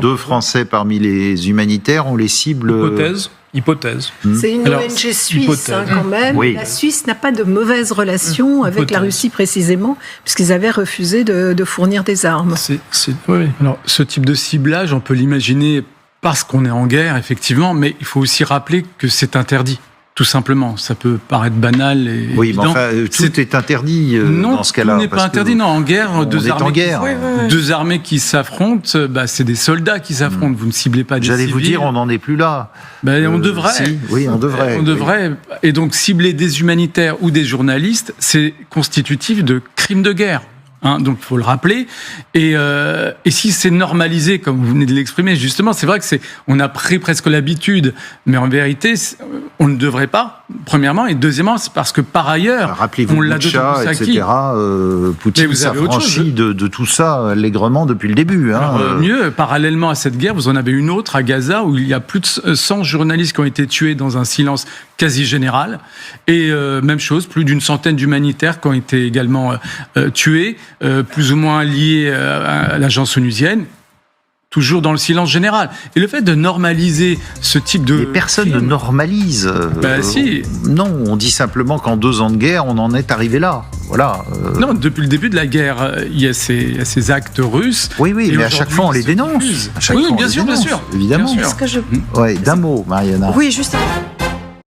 2 Français parmi les humanitaires, on les cible... Hypothèse. C'est une ONG suisse quand même. Oui. La Suisse n'a pas de mauvaise relation avec la Russie précisément, puisqu'ils avaient refusé de fournir des armes. Oui. Alors, ce type de ciblage, on peut l'imaginer parce qu'on est en guerre, effectivement, mais il faut aussi rappeler que c'est interdit. Tout simplement, ça peut paraître banal et oui, évident. Mais enfin, tout est interdit dans ce cas-là. Non, tout n'est pas interdit. Non, en guerre, deux armées qui s'affrontent, c'est des soldats qui s'affrontent. Vous ne ciblez pas des civils. J'allais vous dire, on n'en est plus là. On devrait. Oui, on devrait. On devrait. Et donc, cibler des humanitaires ou des journalistes, c'est constitutif de crimes de guerre. Donc, il faut le rappeler. Et si c'est normalisé, comme vous venez de l'exprimer, justement, c'est vrai que on a pris presque l'habitude, mais en vérité, on ne devrait pas, premièrement. Et deuxièmement, c'est parce que par ailleurs, rappelez-vous on l'a Boutcha, etc. Poutine s'affranchit de tout ça allègrement depuis le début. Mieux, parallèlement à cette guerre, vous en avez une autre à Gaza où il y a plus de 100 journalistes qui ont été tués dans un silence quasi général. Et même chose, plus d'une centaine d'humanitaires qui ont été également tués. Plus ou moins liés à l'agence onusienne, toujours dans le silence général. Et le fait de normaliser ce type de... Les personnes ne normalisent. Si. Non, on dit simplement qu'en 2 ans de guerre, on en est arrivé là. Voilà. Non, depuis le début de la guerre, il y a ces actes russes. Oui, mais à chaque fois, on les dénonce. Oui, bien sûr. Évidemment. Bien sûr. Est-ce que d'un mot, Mariana. Oui, juste un...